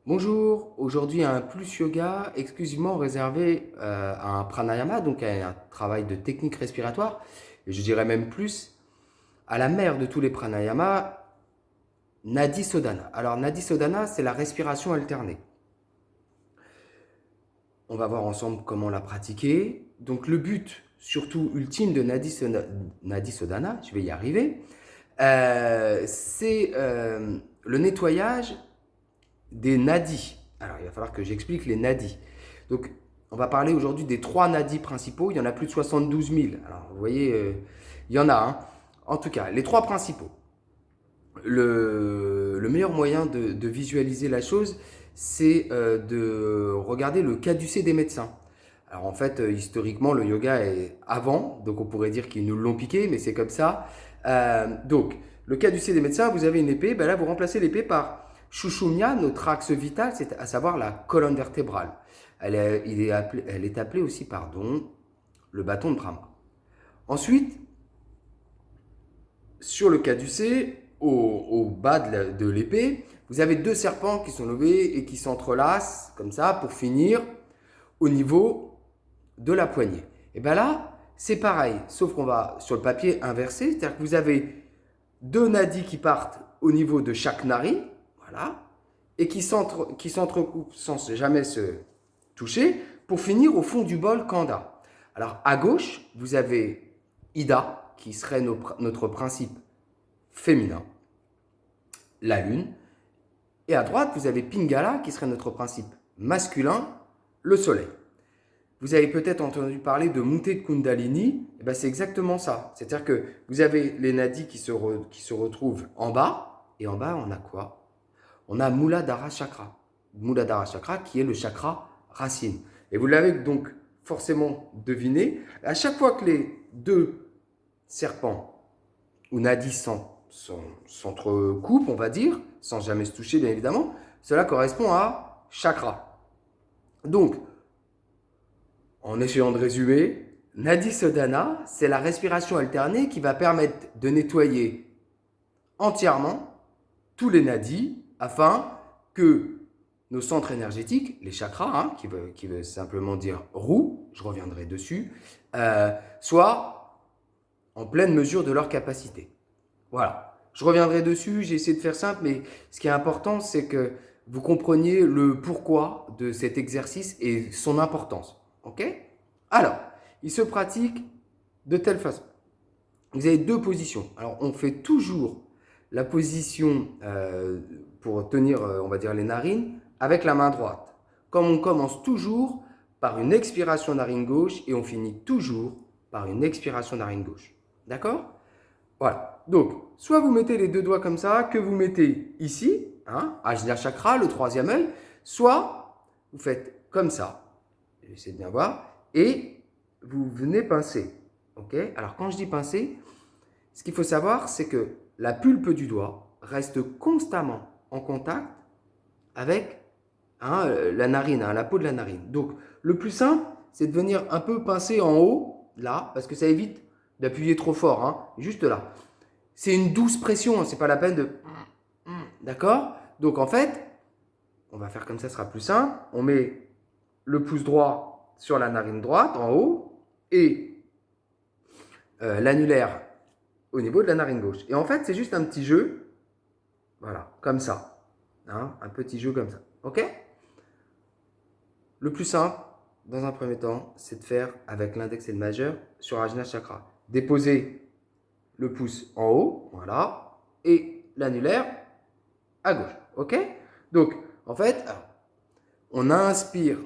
Bonjour, aujourd'hui un plus yoga exclusivement réservé à un pranayama, donc à un travail de technique respiratoire, et je dirais même plus à la mère de tous les pranayamas, Nadi Sodhana. Alors Nadi Sodhana, c'est la respiration alternée. On va voir ensemble comment la pratiquer. Donc le but, surtout ultime de Nadi Sodhana, je vais y arriver, c'est le nettoyage des nadis. Alors, il va falloir que j'explique les nadis. Donc, on va parler aujourd'hui des trois nadis principaux. Il y en a plus de 72 000. Alors, vous voyez, il y en a un. En tout cas, les trois principaux. Le meilleur moyen de visualiser la chose, c'est de regarder le caducée des médecins. Alors en fait, historiquement, le yoga est avant, donc on pourrait dire qu'ils nous l'ont piqué, mais c'est comme ça. Donc, le caducée des médecins, vous avez une épée, ben là vous remplacez l'épée par Shushumya, notre axe vital, c'est à savoir la colonne vertébrale. Elle est appelée aussi, pardon, le bâton de Brahma. Ensuite, sur le caducée, au bas de l'épée, vous avez deux serpents qui sont levés et qui s'entrelacent comme ça pour finir au niveau de la poignée. Et bien là, c'est pareil, sauf qu'on va sur le papier inversé, c'est-à-dire que vous avez deux nadis qui partent au niveau de chaque narine, voilà, et qui s'entrecoupent sans jamais se toucher pour finir au fond du bol Kanda. Alors à gauche, vous avez Ida, qui serait notre principe féminin, la lune, et à droite, vous avez Pingala, qui serait notre principe masculin, le soleil. Vous avez peut-être entendu parler de montée de Kundalini, et ben c'est exactement ça. C'est-à-dire que vous avez les nadis qui se retrouvent en bas, et en bas, on a quoi? On a Muladhara Chakra. Muladhara Chakra qui est le chakra racine. Et vous l'avez donc forcément deviné, à chaque fois que les deux serpents ou nadis s'entrecoupent, on va dire, sans jamais se toucher bien évidemment, cela correspond à chakra. Donc, en essayant de résumer, Nadi Sodhana, c'est la respiration alternée qui va permettre de nettoyer entièrement tous les nadis afin que nos centres énergétiques, les chakras, qui veut simplement dire roue, je reviendrai dessus, soient en pleine mesure de leur capacité. Voilà. Je reviendrai dessus, j'ai essayé de faire simple, mais ce qui est important, c'est que vous compreniez le pourquoi de cet exercice et son importance. Ok? Alors, il se pratique de telle façon. Vous avez deux positions. Alors, on fait toujours la position pour tenir, on va dire, les narines avec la main droite. Comme on commence toujours par une expiration narine gauche et on finit toujours par une expiration narine gauche. D'accord? Voilà. Donc, soit vous mettez les deux doigts comme ça, que vous mettez ici, Ajna Chakra, le troisième œil, soit vous faites comme ça, j'essaie de bien voir, et vous venez pincer. Ok? Alors, quand je dis pincer, ce qu'il faut savoir, c'est que la pulpe du doigt reste constamment en contact avec la narine, la peau de la narine. Donc, le plus simple, c'est de venir un peu pincer en haut, là, parce que ça évite d'appuyer trop fort, juste là. C'est une douce pression, c'est pas la peine de... D'accord? Donc en fait, on va faire comme ça, ce sera plus simple. On met le pouce droit sur la narine droite, en haut, et l'annulaire au niveau de la narine gauche. Et en fait, c'est juste un petit jeu, voilà, comme ça. Un petit jeu comme ça. Ok? Le plus simple, dans un premier temps, c'est de faire avec l'index et le majeur sur Ajna Chakra. Déposer le pouce en haut, voilà, et l'annulaire à gauche. Ok? Donc, en fait, on inspire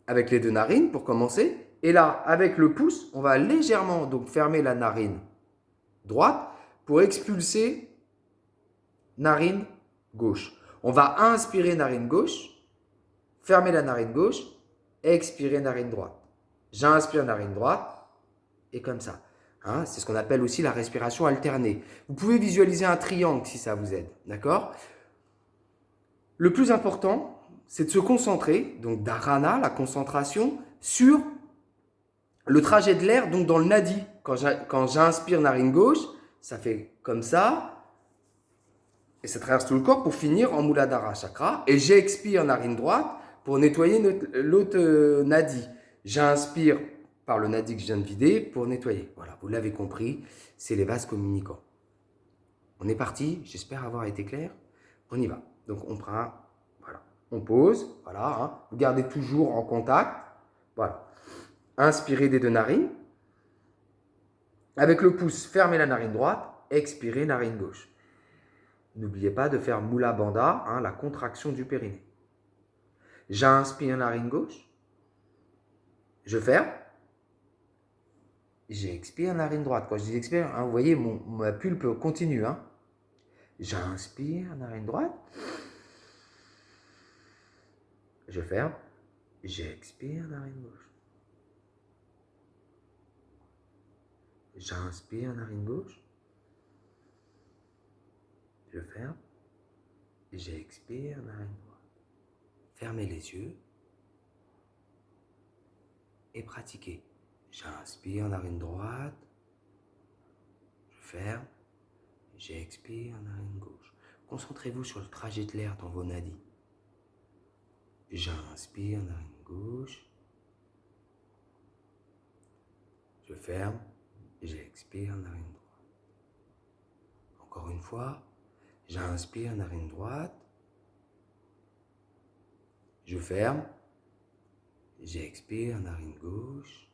avec les deux narines pour commencer. Et là, avec le pouce, on va légèrement donc fermer la narine droite pour expulser narine gauche. On va inspirer narine gauche, fermer la narine gauche, expirer narine droite. J'inspire narine droite et comme ça. C'est ce qu'on appelle aussi la respiration alternée. Vous pouvez visualiser un triangle si ça vous aide. D'accord? Le plus important, c'est de se concentrer, donc dharana, la concentration, sur le trajet de l'air, donc dans le nadi. Quand j'inspire narine gauche, ça fait comme ça. et ça traverse tout le corps pour finir en Muladhara Chakra. Et j'expire narine droite pour nettoyer l'autre nadi. J'inspire par le nadi que je viens de vider pour nettoyer. Voilà, vous l'avez compris, c'est les vases communicants. On est parti, j'espère avoir été clair. On y va. Donc on prend, voilà, on pose, voilà, hein. Vous gardez toujours en contact. Voilà. Inspirez des deux narines. Avec le pouce, fermez la narine droite, expirez narine gauche. N'oubliez pas de faire Mula Bandha, hein, la contraction du périnée. J'inspire narine gauche. Je ferme. J'expire narine droite. Quand je dis expire, hein, vous voyez, ma pulpe continue. Hein. J'inspire narine droite. Je ferme. J'expire narine gauche. J'inspire narine gauche. Je ferme. J'expire narine droite. Fermez les yeux et pratiquez. J'inspire narine droite. Je ferme. J'expire narine gauche. Concentrez-vous sur le trajet de l'air dans vos nadis. J'inspire narine gauche. Je ferme. J'expire narine droite. Encore une fois. J'inspire narine droite. Je ferme. J'expire narine gauche.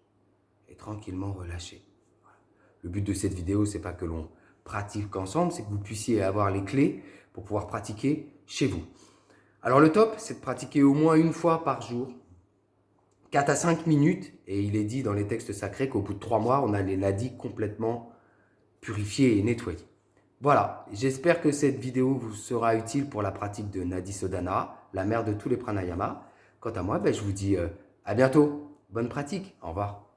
Et tranquillement relâchez. Voilà. Le but de cette vidéo, c'est pas que l'on pratique ensemble, c'est que vous puissiez avoir les clés pour pouvoir pratiquer chez vous. Alors le top, c'est de pratiquer au moins une fois par jour, 4 à 5 minutes, et il est dit dans les textes sacrés qu'au bout de 3 mois, on a les nadis complètement purifiés et nettoyés. Voilà, j'espère que cette vidéo vous sera utile pour la pratique de Nadi Sodhana, la mère de tous les pranayamas. Quant à moi, je vous dis à bientôt, bonne pratique, au revoir.